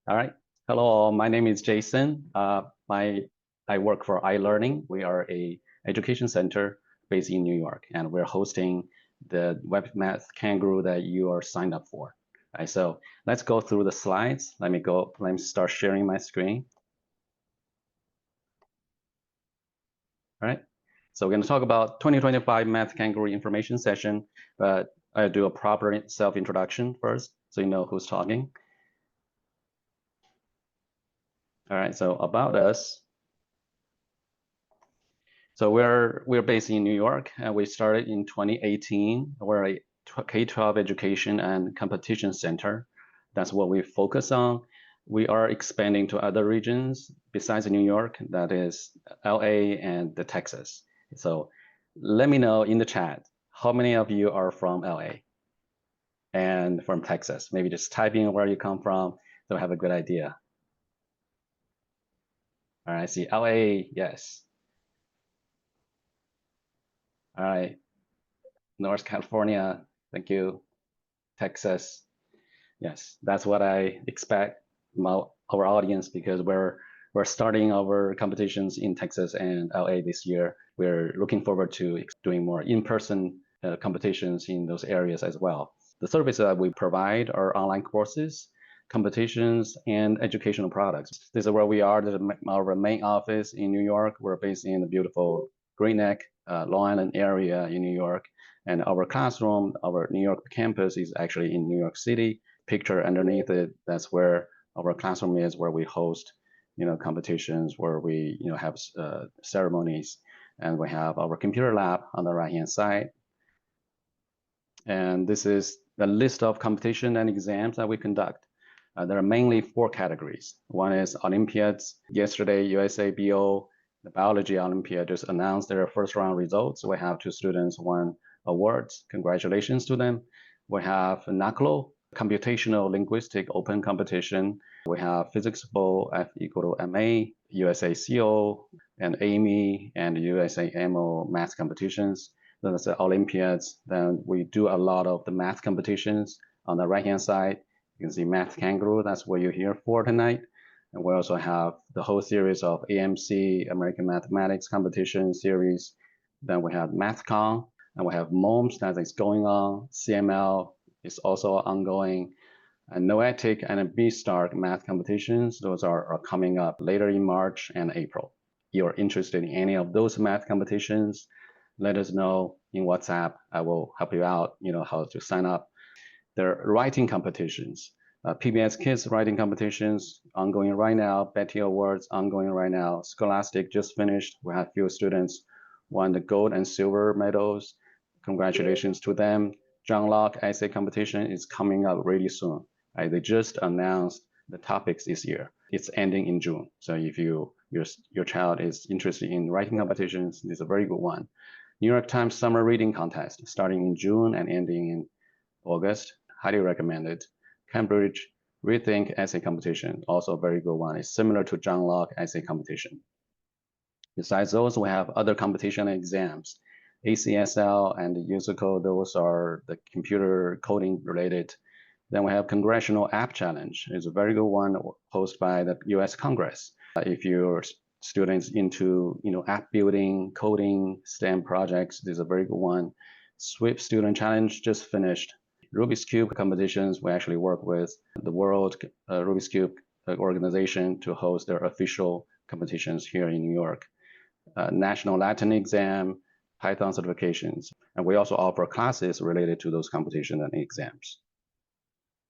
All right. Hello, all. My name is Jason. I work for iLearning. We are a education center based in New York, and we're hosting the web math Kangaroo that you are signed up for. All right, so let's go through the slides. Let me start sharing my screen. All right. So we're going to talk about 2025 Math Kangaroo information session, but I'll do a proper self-introduction first, so you know who's talking. All right, so about us. So we're based in New York, and we started in 2018. We're a K-12 education and competition center. That's what we focus on. We are expanding to other regions besides New York, that is LA and the Texas. So let me know in the chat, how many of you are from LA and from Texas? Maybe just type in where you come from, so I have a good idea. All right, I see LA, yes. All right, North California, thank you. Texas, yes, that's what I expect our audience, because we're starting our competitions in Texas and LA this year. We're looking forward to doing more in-person competitions in those areas as well. The services that we provide are online courses, competitions, and educational products. This is where we are. Our main office in New York. We're based in the beautiful Great Neck, Long Island area in New York. And our classroom, our New York campus is actually in New York City. Picture underneath it, that's where our classroom is, where we host, competitions, where we, have ceremonies, and we have our computer lab on the right-hand side. And this is the list of competition and exams that we conduct. There are mainly 4 categories. One is Olympiads. Yesterday, USA BO, the biology Olympiad, just announced their first round results. We have 2 students won awards. Congratulations to them. We have NACLO, Computational Linguistic Open Competition. We have Physics Bowl, F equal to MA, USA CO, and AME, and USA MO math competitions. Then it's the Olympiads. Then we do a lot of the math competitions. On the right-hand side, you can see Math Kangaroo. That's what you're here for tonight. And we also have the whole series of AMC, American Mathematics Competition series. Then we have MathCon, and we have MOMS that is going on. CML is also ongoing. And Noetic and BSTAR math competitions, those are coming up later in March and April. If you're interested in any of those math competitions, let us know in WhatsApp. I will help you out, how to sign up. There are writing competitions. PBS Kids writing competitions ongoing right now. Betty Awards ongoing right now. Scholastic just finished. We have few students won the gold and silver medals. Congratulations to them. John Locke essay competition is coming up really soon. They just announced the topics this year. It's ending in June. So if your child is interested in writing competitions, this is a very good one. New York Times Summer Reading Contest starting in June and ending in August. Highly recommended. Cambridge Rethink Essay Competition, also a very good one. It's similar to John Locke Essay Competition. Besides those, we have other competition exams. ACSL and USICO, those are the computer coding related. Then we have Congressional App Challenge. It's a very good one hosted by the US Congress. If you're students into app building, coding, STEM projects, this is a very good one. SWIFT Student Challenge just finished. Rubik's Cube competitions, we actually work with the World Rubik's Cube organization to host their official competitions here in New York. National Latin exam, Python certifications, and we also offer classes related to those competitions and exams.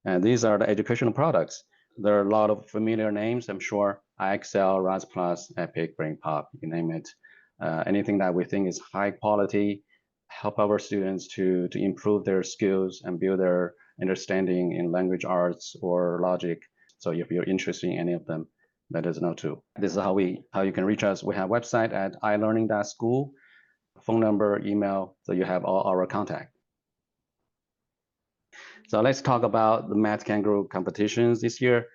And these are the educational products. There are a lot of familiar names, I'm sure. IXL, RAS Plus, Epic, BrainPop, you name it. Anything that we think is high quality, help our students to improve their skills and build their understanding in language arts or logic. So if you're interested in any of them, let us know too. This is how you can reach us. We have a website at ilearning.school, phone number, email, so you have all our contact. So let's talk about the Math Kangaroo competitions this year.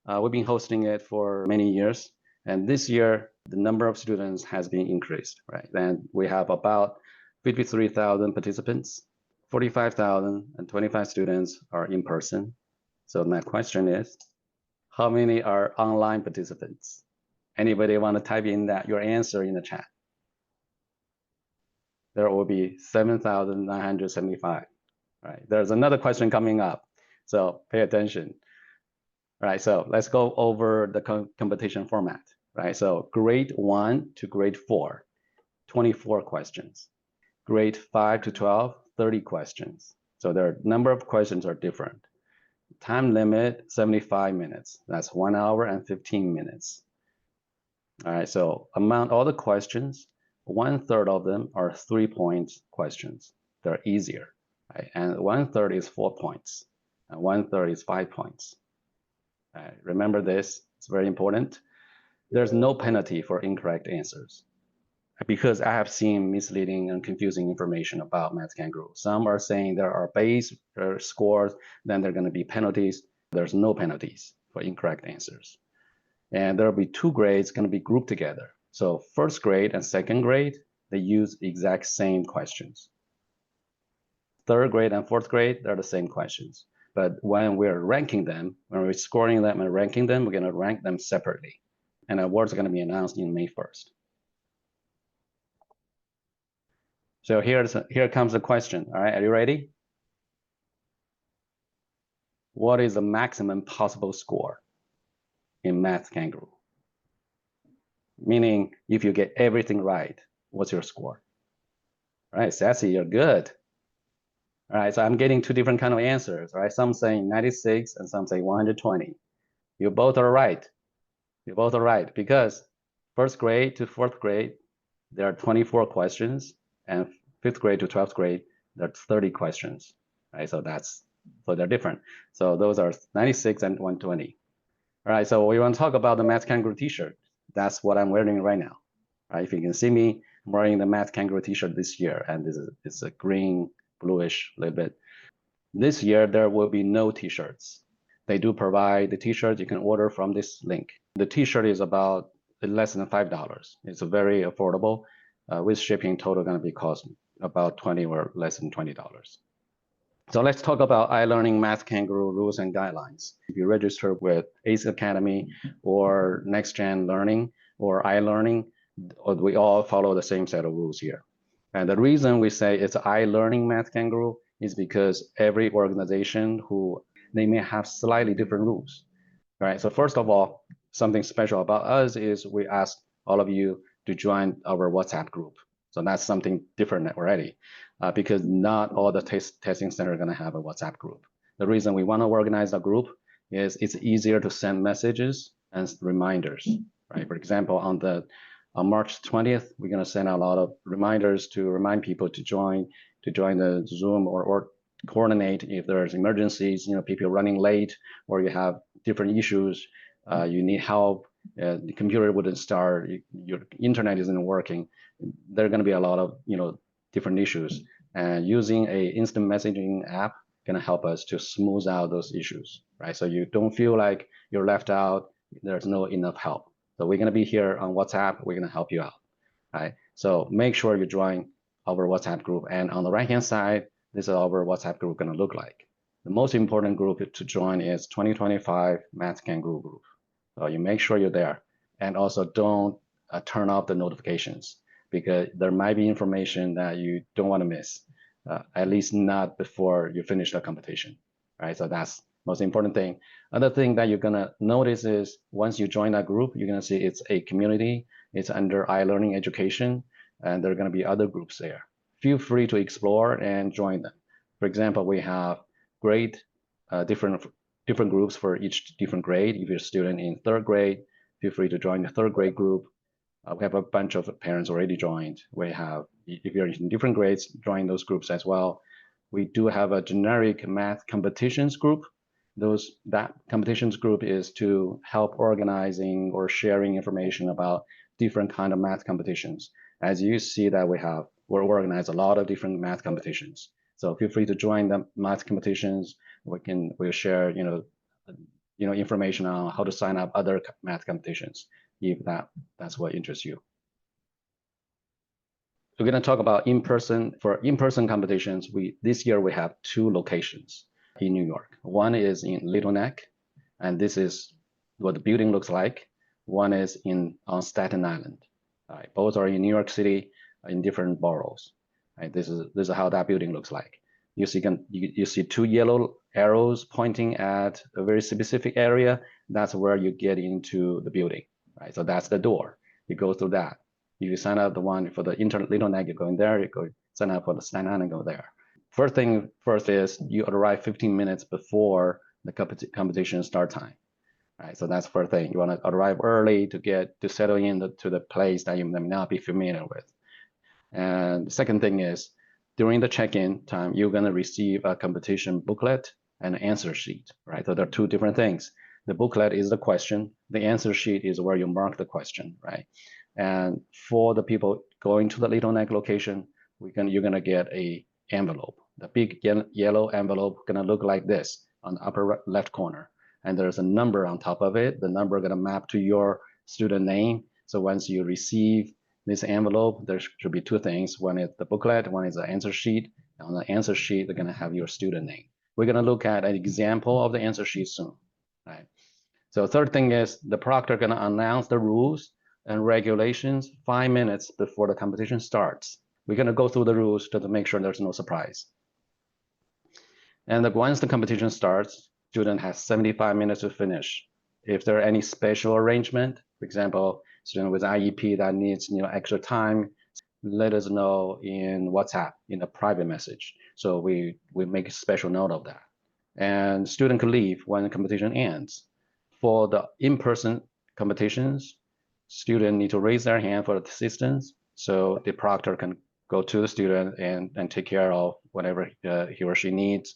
We've been hosting it for many years, and this year the number of students has been increased, right? And we have about 53,000 participants, 45,025 students are in person. So my question is, How many are online participants? Anybody want to type in that your answer in the chat? There will be 7,975. Right. There's another question coming up, so pay attention. Right. So let's go over the competition format. Right. So grade 1 to grade 4, 24 questions. Grade 5 to 12, 30 questions. So their number of questions are different. Time limit, 75 minutes. That's 1 hour and 15 minutes. All right, so among all the questions, 1/3 of them are 3-point questions. They're easier, right? And 1/3 is 4 points, and 1/3 is 5 points. All right, remember this, it's very important. There's no penalty for incorrect answers, because I have seen misleading and confusing information about Math Kangaroo. Some are saying there are base scores, then there are going to be penalties. There's no penalties for incorrect answers. And there will be 2 grades going to be grouped together. So first grade and second grade, they use exact same questions. Third grade and fourth grade, they're the same questions. But when we're ranking them, when we're scoring them and ranking them, we're going to rank them separately. And awards are going to be announced in May 1st. So here comes the question. All right, are you ready? What is the maximum possible score in Math Kangaroo? Meaning, if you get everything right, what's your score? All right, Sassy, you're good. All right, so I'm getting 2 different kind of answers, right? Some saying 96 and some say 120. You both are right. You both are right, because first grade to fourth grade, there are 24 questions, and fifth grade to 12th grade, there are 30 questions, right? So they're different. So those are 96 and 120. All right, so we want to talk about the Math Kangaroo t-shirt. That's what I'm wearing right now. All right, if you can see me, I'm wearing the Math Kangaroo t-shirt this year, and it's a green, bluish a little bit. This year, there will be no t-shirts. They do provide the t-shirts you can order from this link. The t-shirt is about less than $5. It's very affordable. With shipping, total going to be cost about $20 or less than $20. So let's talk about iLearning Math Kangaroo rules and guidelines. If you register with ACE Academy or Next Gen Learning or iLearning, we all follow the same set of rules here. And the reason we say it's iLearning Math Kangaroo is because every organization they may have slightly different rules, right? So first of all, something special about us is we ask all of you to join our WhatsApp group. So that's something different already, because not all the testing centers are going to have a WhatsApp group. The reason we want to organize a group is it's easier to send messages and reminders, right? For example, on March 20th, we're going to send out a lot of reminders to remind people to join the Zoom or coordinate if there's emergencies, people running late, or you have different issues, you need help, the computer wouldn't start, your internet isn't working. There are going to be a lot of different issues, and using a instant messaging app going to help us to smooth out those issues, right? So you don't feel like you're left out, there's no enough help. So we're going to be here on WhatsApp, we're going to help you out, right? So make sure you join our WhatsApp group, and on the right hand side, this is our WhatsApp group going to look like. The most important group to join is 2025 Math Kangaroo group. So you make sure you're there, and also don't turn off the notifications, because there might be information that you don't want to miss, at least not before you finish the competition, right? So that's most important thing. Other thing that you're gonna notice is once you join that group, you're gonna see it's a community, it's under iLearning Education, and there are gonna be other groups there. Feel free to explore and join them. For example, we have grade, different groups for each different grade. If you're a student in 3rd grade, feel free to join the 3rd grade group. We have a bunch of parents already joined. We have, if you're in different grades, join those groups as well. We do have a generic math competitions group. That competitions group is to help organizing or sharing information about different kind of math competitions. As you see that we're organized a lot of different math competitions. So feel free to join the math competitions. We'll share, information on how to sign up other math competitions, if that's what interests you. We're going to talk about in-person competitions. This year we have 2 locations in New York. One is in Little Neck, and this is what the building looks like. One is on Staten Island. Right? Both are in New York City in different boroughs. Right? This is how that building looks like. You see two yellow arrows pointing at a very specific area. That's where you get into the building. Right? So that's the door. You go through that. If you sign up the one for the Little Neck, you go in there. You go sign up for the Staten Island, go there. First thing first is you arrive 15 minutes before the competition start time. Right, so that's the first thing. You want to arrive early to settle in to the place that you may not be familiar with. And the second thing is during the check-in time, you're going to receive a competition booklet and an answer sheet. Right, so there are two different things. The booklet is the question. The answer sheet is where you mark the question. Right, and for the people going to the Little Neck location, you're going to get a envelope. The big yellow envelope going to look like this on the upper left corner. And there's a number on top of it. The number going to map to your student name. So once you receive this envelope, there should be two things. One is the booklet, one is the answer sheet. On the answer sheet, they're going to have your student name. We're going to look at an example of the answer sheet soon. Right? So third thing is the proctor going to announce the rules and regulations 5 minutes before the competition starts. We're going to go through the rules to make sure there's no surprise. And once the competition starts, student has 75 minutes to finish. If there are any special arrangement, for example, student with IEP that needs extra time, let us know in WhatsApp in a private message. So we make a special note of that. And student can leave when the competition ends. For the in-person competitions, student need to raise their hand for assistance. So the proctor can go to the student and take care of whatever he or she needs.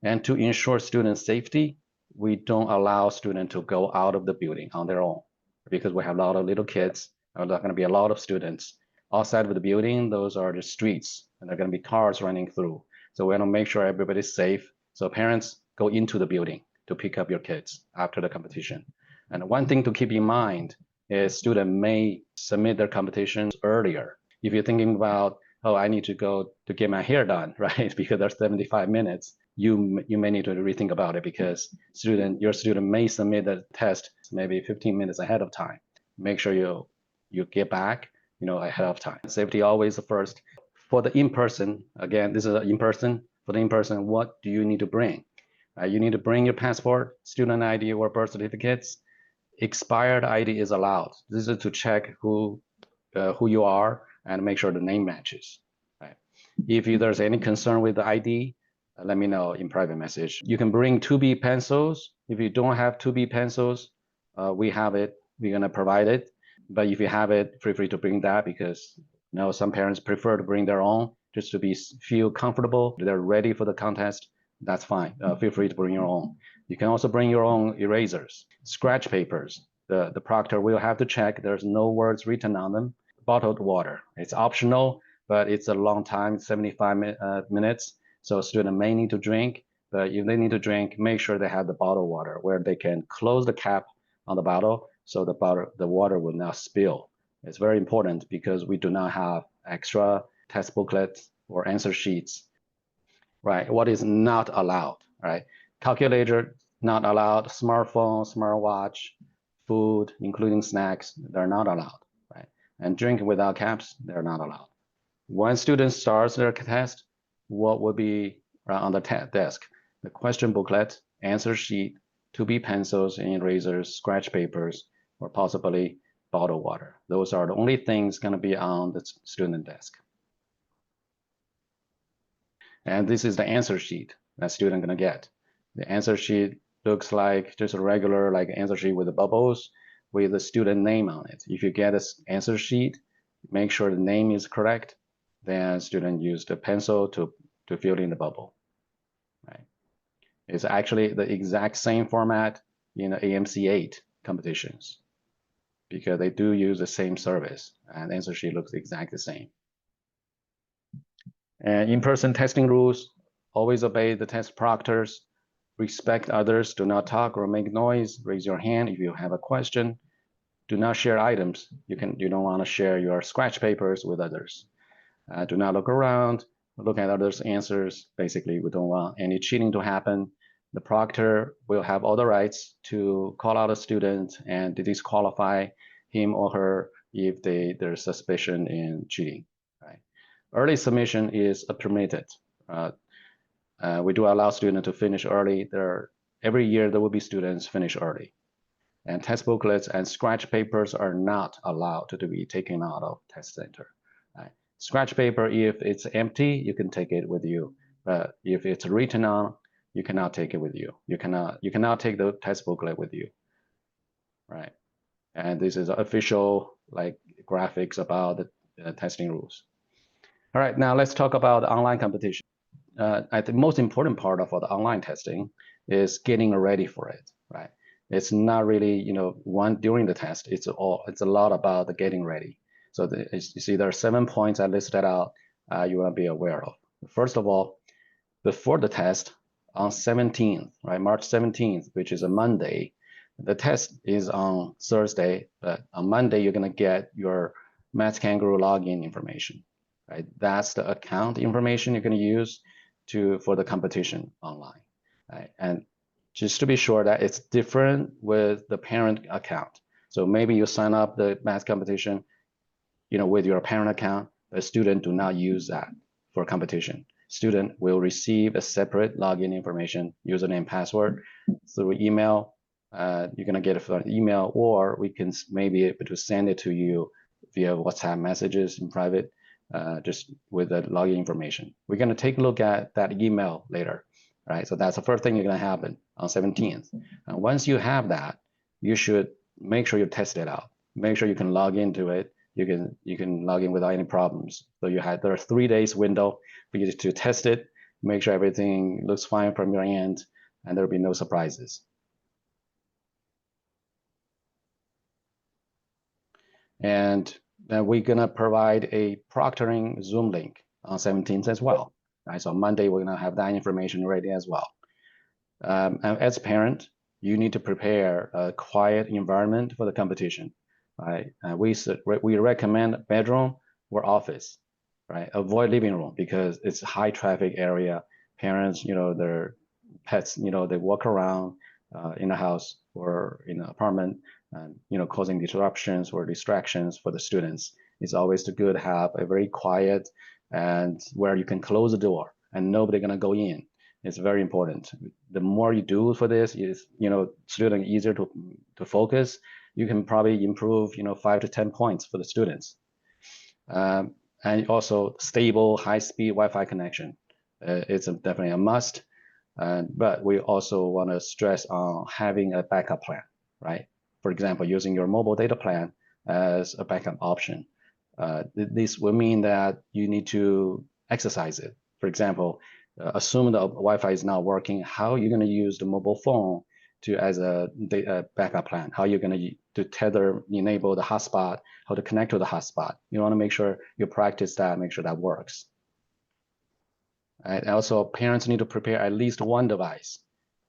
And to ensure student safety, we don't allow students to go out of the building on their own because we have a lot of little kids. There's going to be a lot of students. Outside of the building, those are the streets, and there are going to be cars running through. So we want to make sure everybody's safe. So parents go into the building to pick up your kids after the competition. And one thing to keep in mind is students may submit their competitions earlier. If you're thinking about, oh, I need to go to get my hair done, right? Because there's 75 minutes. You may need to rethink about it because your student may submit the test maybe 15 minutes ahead of time. Make sure you get back ahead of time. Safety always the first. For the in-person, again, this is an in-person. For the in-person, what do you need to bring? You need to bring your passport, student ID, or birth certificates. Expired ID is allowed. This is to check who you are and make sure the name matches. Right? If there's any concern with the ID, let me know in private message. You can bring 2B pencils. If you don't have 2B pencils, we have it. We're going to provide it. But if you have it, feel free to bring that because some parents prefer to bring their own just to feel comfortable. They're ready for the contest. That's fine. Feel free to bring your own. You can also bring your own erasers, scratch papers. The proctor will have to check there's no words written on them. Bottled water. It's optional, but it's a long time, 75 minutes. So student may need to drink, but if they need to drink, make sure they have the bottled water where they can close the cap on the bottle so the water will not spill. It's very important because we do not have extra test booklets or answer sheets. Right, what is not allowed, right? Calculator not allowed, smartphone, smartwatch, food, including snacks, they're not allowed, right? And drink without caps, they're not allowed. When students start their test, what will be on the desk? The question booklet, answer sheet, 2B pencils and erasers, scratch papers, or possibly bottled water. Those are the only things going to be on the student desk. And this is the answer sheet that student going to get. The answer sheet looks like just a regular answer sheet with the bubbles with the student name on it. If you get this answer sheet, make sure the name is correct. Then student use the pencil to fill in the bubble. Right? It's actually the exact same format in the AMC 8 competitions because they do use the same service and the answer sheet looks exactly the same. And in-person testing rules, always obey the test proctors, respect others, do not talk or make noise, raise your hand if you have a question, do not share items. You don't want to share your scratch papers with others. Do not look around, look at others' answers. Basically, we don't want any cheating to happen. the proctor will have all the rights to call out a student and disqualify him or her if there's suspicion in cheating. Right? Early submission is permitted. We do allow students to finish early. Every year there will be students finish early. And test booklets and scratch papers are not allowed to be taken out of test center. Right? Scratch paper, if it's empty, you can take it with you. But if it's written on, you cannot take it with you. You cannot take the test booklet with you. Right? And this is official like graphics about the testing rules. All right, now let's talk about online competition. I think the most important part of the online testing is getting ready for it, right? It's not really, one during the test. It's a lot about the getting ready. So you see, there are 7 points I listed out. You want to be aware of. First of all, before the test on 17th, right, March 17th, which is a Monday. The test is on Thursday, but on Monday you're gonna get your Math Kangaroo login information, right? That's the account information you're gonna use for the competition online, right? And just to be sure that it's different with the parent account. So maybe you sign up the math competition, with your parent account, but student do not use that for competition. Student will receive a separate login information, username, password through email. You're gonna get it from email, or we can maybe able to send it to you via WhatsApp messages in private, just with the login information. We're gonna take a look at that email later, right? So that's the first thing you're gonna happen on 17th. And once you have that, you should make sure you test it out. Make sure you can log into it. You can log in without any problems. So there are 3 days window for you to test it, make sure everything looks fine from your end, and there'll be no surprises. And then we're gonna provide a proctoring Zoom link on 17th as well. Right? So Monday we're gonna have that information ready as well. And as a parent, you need to prepare a quiet environment for the competition. Right? We recommend bedroom or office. Right? Avoid living room because it's a high traffic area. Parents, their pets, they walk around in a house or in an apartment, and causing disruptions or distractions for the students. It's always good to have a very quiet and where you can close the door and nobody gonna go in. It's very important. The more you do for this, is student easier to focus. You can probably improve 5 to 10 points for the students. And also stable high-speed Wi-Fi connection. It's definitely a must. But we also want to stress on having a backup plan, right? For example, using your mobile data plan as a backup option. This will mean that you need to exercise it. For example, assume the Wi-Fi is not working. How are you going to use the mobile phone as a backup plan? How are you going to tether, enable the hotspot, how to connect to the hotspot? You want to make sure you practice that, make sure that works. Right? Also, parents need to prepare at least one device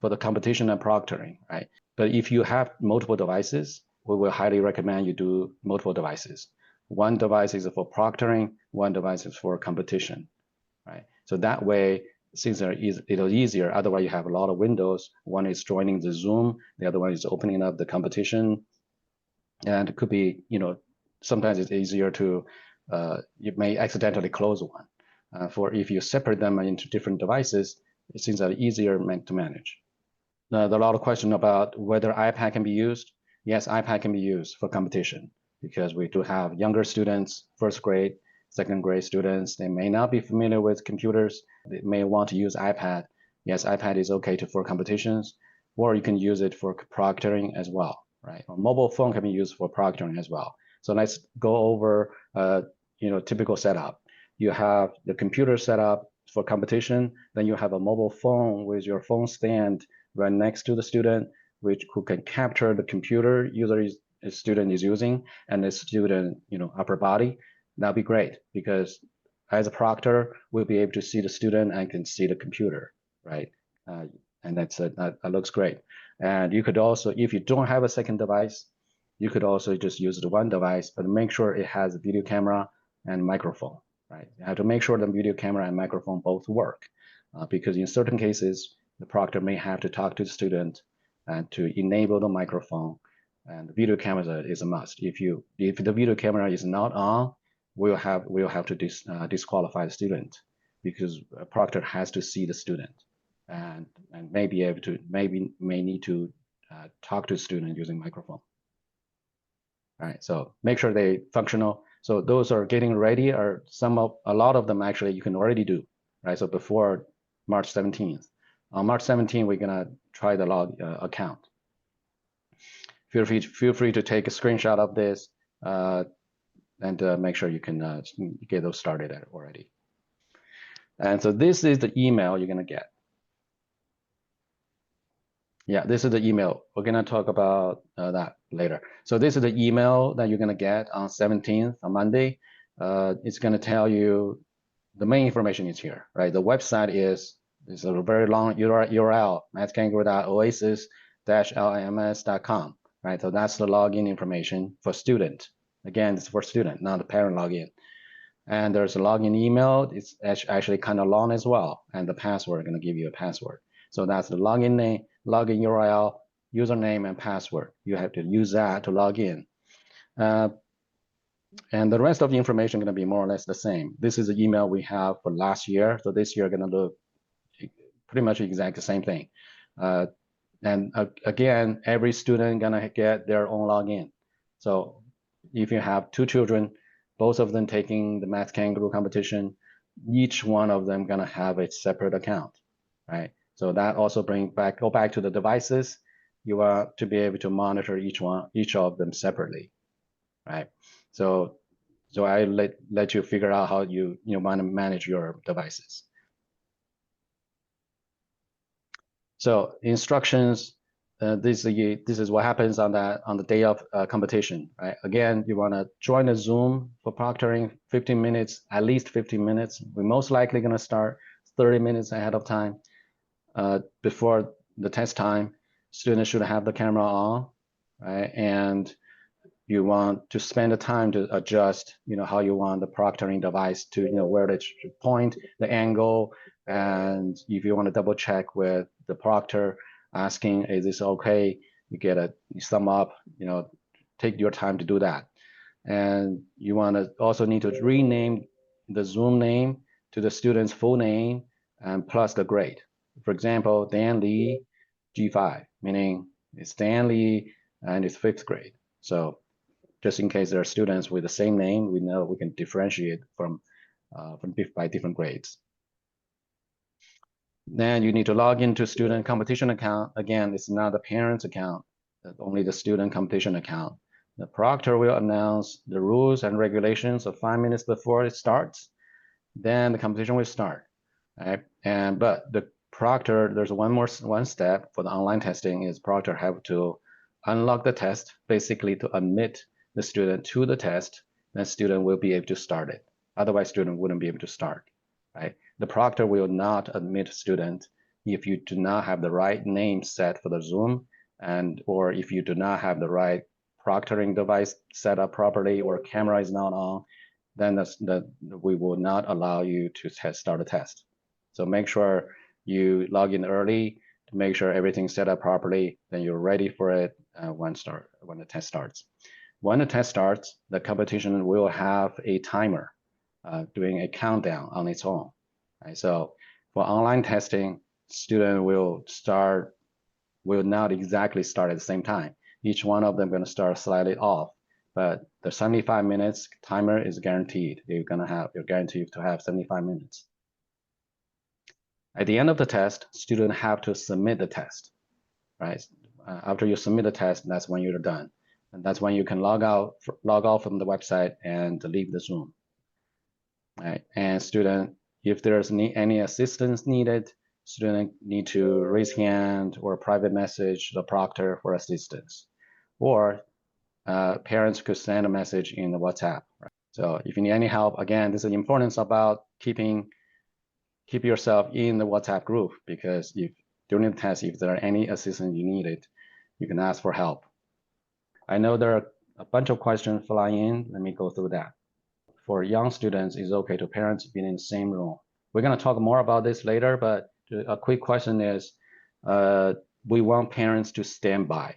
for the competition and proctoring, right? But if you have multiple devices, we will highly recommend you do multiple devices. One device is for proctoring, one device is for competition, right? So that way, things are easier. Otherwise, you have a lot of windows. One is joining the Zoom, the other one is opening up the competition. And it could be, sometimes it's easier to, you may accidentally close one. For if you separate them into different devices, it seems that easier to manage. There are a lot of questions about whether iPad can be used. Yes, iPad can be used for competition because we do have younger students, first grade, second grade students. They may not be familiar with computers. They may want to use iPad. Yes, iPad is okay for competitions, or you can use it for proctoring as well, right? Or mobile phone can be used for proctoring as well. So let's go over, typical setup. You have the computer set up for competition, then you have a mobile phone with your phone stand right next to the student, who can capture the computer student is using and the student, upper body. That'd be great because as a proctor, we'll be able to see the student and can see the computer, right? And that looks great. And you could also, if you don't have a second device, you could also just use the one device, but make sure it has a video camera and microphone. Right? You have to make sure the video camera and microphone both work because in certain cases, the proctor may have to talk to the student and to enable the microphone. And the video camera is a must. If the video camera is not on, we'll have to disqualify the student, because a proctor has to see the student and may need to talk to the student using microphone. All right, so make sure they functional. So those are getting ready, or a lot of them actually you can already do, right? So before March 17th. On March 17th, we're gonna try the log account. Feel free to take a screenshot of this and make sure you can get those started already. And so this is the email you're gonna get. Yeah, this is the email. We're gonna talk about that later. So this is the email that you're gonna get on 17th, on Monday. It's gonna tell you the main information is here, right? The website is a very long URL, mathkangaroo.oasis-lms.com, right? So that's the login information for student. Again, it's for student, not the parent login. And there's a login email. It's actually kind of long as well. And the password, I'm gonna give you a password. So that's the login name, login URL, username, and password. You have to use that to log in. And the rest of the information is going to be more or less the same. This is the email we have for last year. So this year going to look pretty much exactly the same thing. Again, every student going to get their own login. So if you have two children, both of them taking the Math Kangaroo competition, each one of them going to have a separate account, right? So that also go back to the devices. You are to be able to monitor each of them separately, right? So I let you figure out how you want to manage your devices. So instructions. This is what happens on the day of competition, right? Again, you want to join a Zoom for proctoring 15 minutes, at least 15 minutes. We're most likely going to start 30 minutes ahead of time. Before the test time, students should have the camera on, right? And you want to spend the time to adjust, how you want the proctoring device to, where it should point, the angle, and if you want to double check with the proctor, asking, is this okay? You get a thumb up, take your time to do that. And you want to also need to rename the Zoom name to the student's full name and plus the grade. For example, Dan Lee, G5, meaning it's Dan Lee and it's 5th grade. So just in case there are students with the same name, we know we can differentiate by different grades. Then you need to log into student competition account. Again, it's not the parent's account, only the student competition account. The proctor will announce the rules and regulations 5 minutes before it starts. Then the competition will start, right? But the proctor, there's one step for the online testing is proctor have to unlock the test, basically to admit the student to the test, then student will be able to start it. Otherwise, student wouldn't be able to start, right? The proctor will not admit student if you do not have the right name set for the Zoom, or if you do not have the right proctoring device set up properly, or camera is not on, then we will not allow you to start a test. So make sure you log in early to make sure everything's set up properly, then you're ready for it when the test starts. When the test starts, the competition will have a timer doing a countdown on its own. Right? So for online testing, student will not exactly start at the same time. Each one of them going to start slightly off, but the 75 minutes timer is guaranteed. You're guaranteed to have 75 minutes. At the end of the test, students have to submit the test, right? After you submit the test, that's when you're done. And that's when you can log off from the website and leave the Zoom. Right? And student, if there's any assistance needed, student need to raise hand or private message the proctor for assistance. Or parents could send a message in the WhatsApp. Right? So if you need any help, again, this is the importance about keep yourself in the WhatsApp group, because if during the test, if there are any assistance you needed, you can ask for help. I know there are a bunch of questions flying in. Let me go through that. For young students, it's okay to parents being in the same room. We're going to talk more about this later, but a quick question is, we want parents to stand by,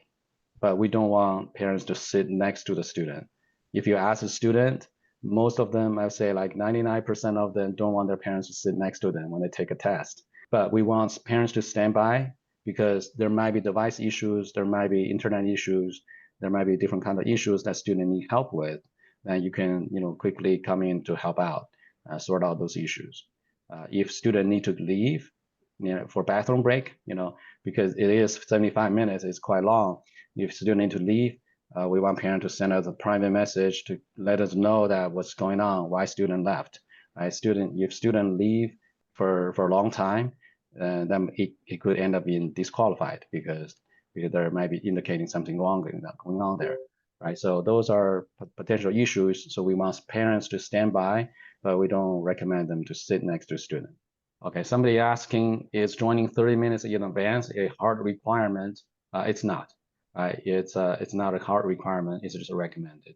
but we don't want parents to sit next to the student. If you ask a student, most of them, I would say like 99% of them don't want their parents to sit next to them when they take a test. But we want parents to stand by because there might be device issues, there might be internet issues, there might be different kind of issues that students need help with. Then you can, quickly come in to help out, sort out those issues. If student need to leave, for bathroom break, because it is 75 minutes, it's quite long. If student need to leave, we want parent to send us a private message to let us know that what's going on, why student left. Right? If student leave for a long time, then it could end up being disqualified because there might be indicating something wrong going on there. Right? So those are potential issues. So we want parents to stand by, but we don't recommend them to sit next to a student. Okay, somebody asking, is joining 30 minutes in advance a hard requirement? It's not. It's not a hard requirement. It's just recommended.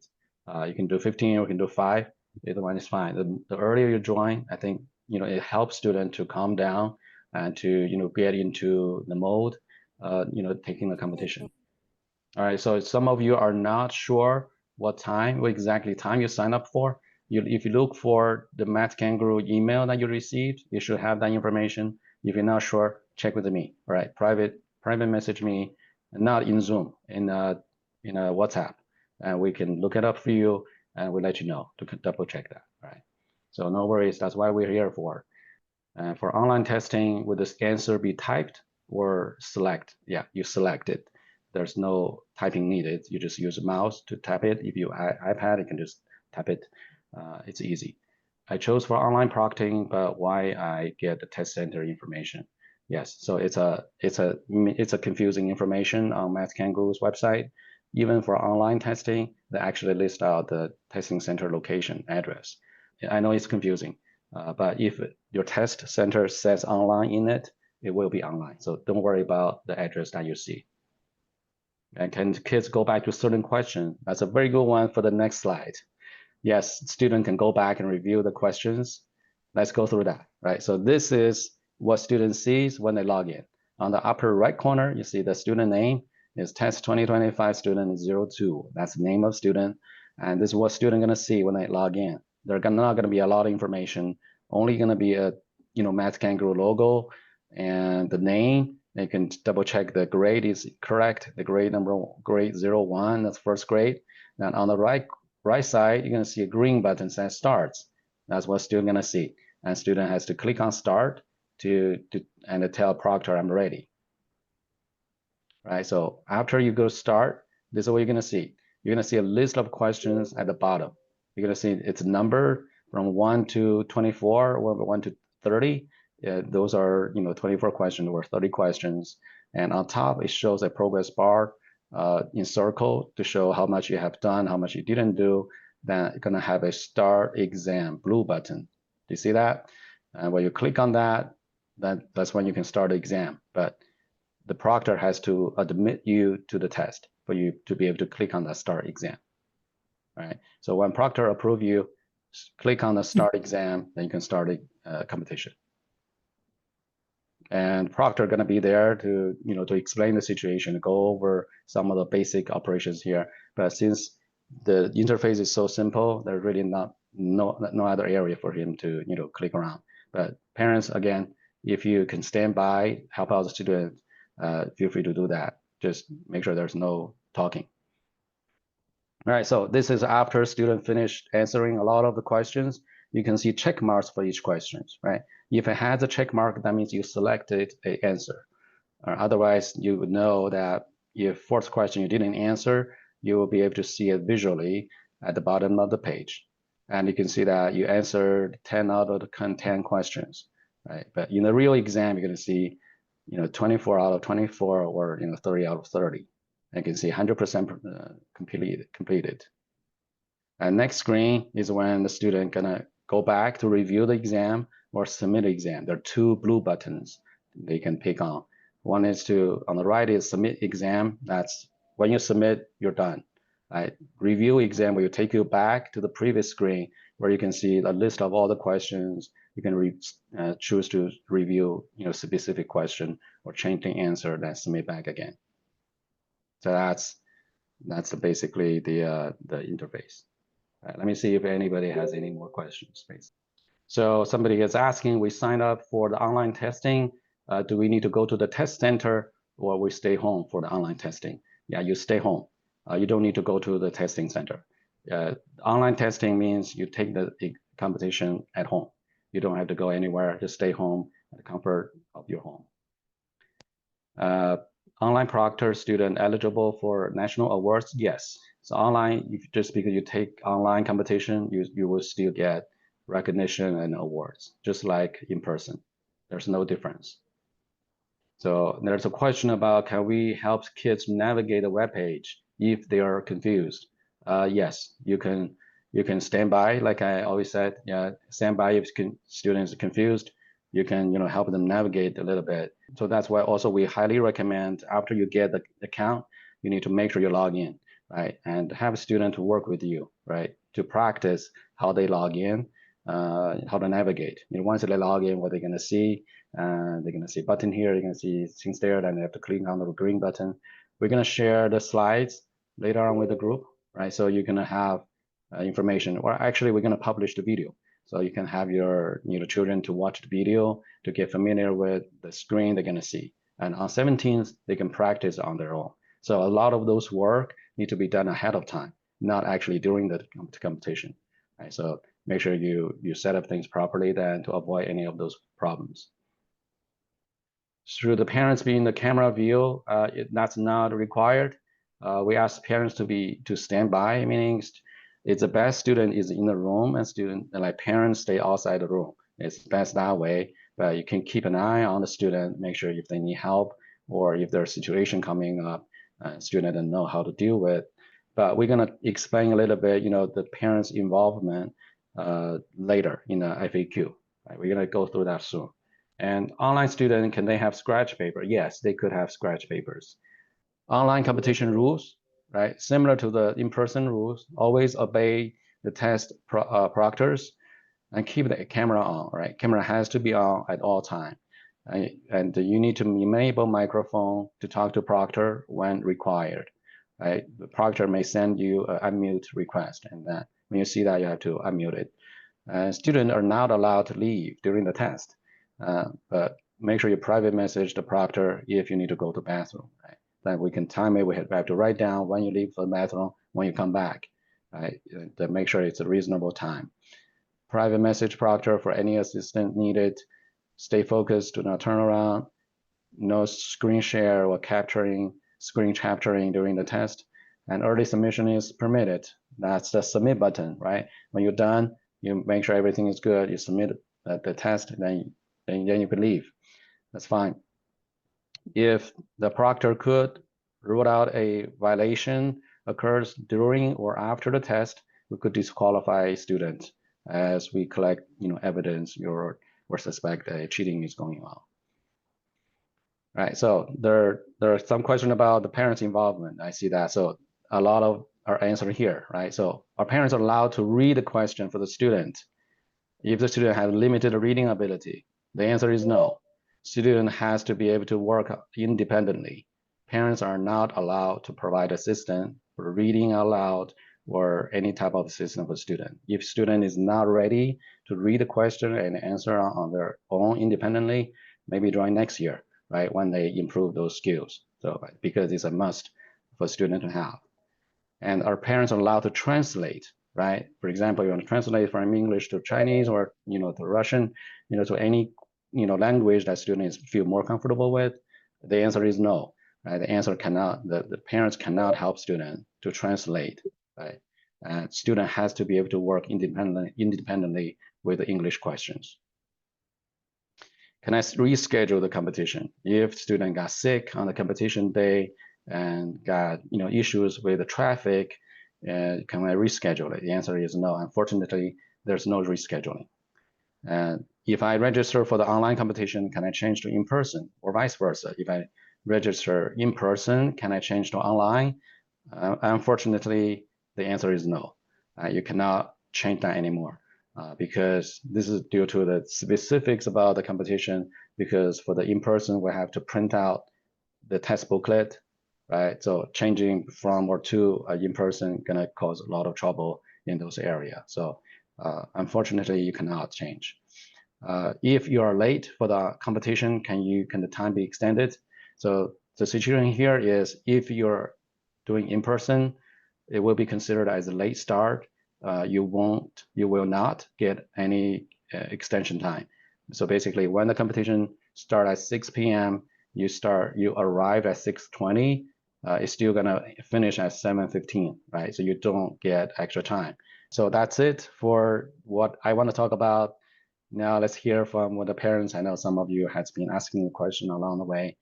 You can do 15 or you can do 5. Either one is fine. The earlier you join, I think it helps students to calm down and to get into the mode, taking the competition. All right. So some of you are not sure what exactly time you sign up for. If you look for the Math Kangaroo email that you received, you should have that information. If you're not sure, check with me. All right, private message me, not in Zoom, in a WhatsApp, and we can look it up for you, and we'll let you know to double check that. All right. So no worries. That's why we're here for. For online testing, would this answer be typed or select? Yeah, you select it. There's no typing needed. You just use a mouse to tap it. If you iPad, you can just tap it. It's easy. I chose for online proctoring, but why I get the test center information? Yes, so it's a confusing information on Math Kangaroo's website. Even for online testing, they actually list out the testing center location address. I know it's confusing, but if your test center says online in it, it will be online. So don't worry about the address that you see. And can kids go back to certain questions? That's a very good one for the next slide. Yes, student can go back and review the questions. Let's go through that, right? So this is what student sees when they log in. On the upper right corner, you see the student name is test 2025 student 02. That's the name of student. And this is what student gonna see when they log in. There's not gonna be a lot of information, only gonna be a Math Kangaroo logo and the name. They can double check the grade is correct. The grade number, grade 01, that's first grade. Then on the right side, you're gonna see a green button that says starts. That's what student gonna see. And student has to click on start and tell proctor I'm ready. Right, so after you go start, this is what you're gonna see. You're gonna see a list of questions at the bottom. You're gonna see it's number from 1 to 24 or 1 to 30. Those are 24 questions or 30 questions. And on top, it shows a progress bar in circle to show how much you have done, how much you didn't do. Then you're gonna have a start exam blue button. Do you see that? And when you click on that, that's when you can start the exam. But the proctor has to admit you to the test for you to be able to click on the start exam. Right. So when proctor approve you, click on the start exam, then you can start a competition. And proctor going to be there to to explain the situation, go over some of the basic operations here. But since the interface is so simple, there's really no other area for him to click around. But parents, again, if you can stand by, help out the student, feel free to do that. Just make sure there's no talking. All right, so this is after student finished answering a lot of the questions. You can see check marks for each question, right? If it has a check mark, that means you selected an answer. Otherwise, you would know that if fourth question you didn't answer, you will be able to see it visually at the bottom of the page. And you can see that you answered 10 out of the 10 questions, right? But in the real exam, you're going to see 24 out of 24 or 30 out of 30. You can see 100% completed. And next screen is when the student gonna go back to review the exam or submit the exam. There are two blue buttons they can pick on. One is on the right is submit exam. That's when you submit, you're done. Right? Review exam will take you back to the previous screen where you can see the list of all the questions, you can choose to review specific question or change the answer, then submit back again. So that's basically the interface. Right, let me see if anybody has any more questions, please. So somebody is asking, we signed up for the online testing. Do we need to go to the test center or we stay home for the online testing? Yeah, you stay home. You don't need to go to the testing center. Online testing means you take the competition at home. You don't have to go anywhere, just stay home at the comfort of your home. Online proctor student eligible for national awards? Yes. So online, just because you take online competition, you will still get recognition and awards, just like in person. There's no difference. So there's a question about, can we help kids navigate the web page if they are confused? Yes, you can stand by, like I always said. Yeah, stand by if students are confused. You can help them navigate a little bit. So that's why also we highly recommend, after you get the account, you need to make sure you log in, right? And have a student to work with you, right? To practice how they log in, how to navigate. Once they log in, what they're gonna see, they're gonna see button here, they're gonna see things there, then they have to click on the green button. We're gonna share the slides later on with the group, right? So you're gonna have information, or actually we're gonna publish the video. So you can have your children to watch the video to get familiar with the screen they're gonna see. And on 17th, they can practice on their own. So a lot of those work need to be done ahead of time, not actually during the competition. Right? So make sure you set up things properly then to avoid any of those problems. Should the parents be in the camera view? That's not required. We ask parents to stand by, meaning it's the best student is in the room and parents stay outside the room. It's best that way, but you can keep an eye on the student, make sure if they need help or if there's a situation coming up, student doesn't know how to deal with. But we're gonna explain a little bit, the parents' involvement later in the FAQ. Right? We're gonna go through that soon. And online student, can they have scratch paper? Yes, they could have scratch papers. Online competition rules, right? Similar to the in-person rules, always obey the test proctors and keep the camera on, right? Camera has to be on at all time. Right? And you need to enable microphone to talk to proctor when required, right? The proctor may send you an unmute request, and then when you see that, you have to unmute it. Students are not allowed to leave during the test, but make sure you private message the proctor if you need to go to the bathroom, right? Then we can time it. We have to write down when you leave for the bathroom, when you come back, right? To make sure it's a reasonable time. Private message proctor for any assistance needed. Stay focused, do not turn around. No screen share or screen capturing during the test. And early submission is permitted. That's the submit button, right? When you're done, you make sure everything is good. You submit the test, then you can leave. That's fine. If the proctor could rule out a violation occurs during or after the test, we could disqualify students as we collect evidence or suspect cheating is going on. Right, so there are some questions about the parents' involvement. I see that, so a lot of are answered here, right? So are parents allowed to read the question for the student if the student has limited reading ability? The answer is no. Student has to be able to work independently. Parents are not allowed to provide assistance for reading out loud or any type of assistance for student. If student is not ready to read the question and answer on their own independently, maybe join next year, right, when they improve those skills. So because it's a must for student to have. And our parents are allowed to translate, right? For example, you want to translate from English to Chinese or to Russian, to any language that students feel more comfortable with. The answer is no. Right? The answer cannot. The parents cannot help student to translate. Right? Student has to be able to work independently with the English questions. Can I reschedule the competition if student got sick on the competition day and got issues with the traffic? Can I reschedule it? The answer is no. Unfortunately, there's no rescheduling. And if I register for the online competition, can I change to in-person or vice versa? If I register in person, can I change to online? Unfortunately, the answer is no. You cannot change that anymore. because this is due to the specifics about the competition, because for the in-person, we have to print out the test booklet, right? So changing from or to in-person gonna cause a lot of trouble in those areas. So unfortunately, you cannot change. If you are late for the competition, can the time be extended? So the situation here is if you're doing in person, it will be considered as a late start. You will not get any extension time. So basically, when the competition start at 6 p.m., you arrive at 6:20. It's still gonna finish at 7:15, right? So you don't get extra time. So that's it for what I want to talk about. Now let's hear from the parents. I know some of you has been asking a question along the way.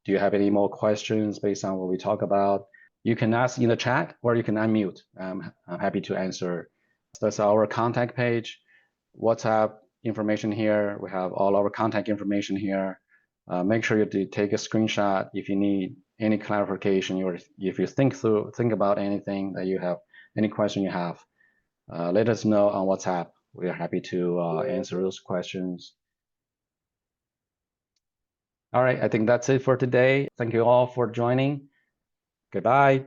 Do you have any more questions based on what we talk about? You can ask in the chat or you can unmute. I'm happy to answer. That's our contact page, WhatsApp information here. We have all our contact information here. Make sure you take a screenshot if you need any clarification or if you think about anything that you have, any question you have. Let us know on WhatsApp. We are happy to answer those questions. All right, I think that's it for today. Thank you all for joining. Goodbye.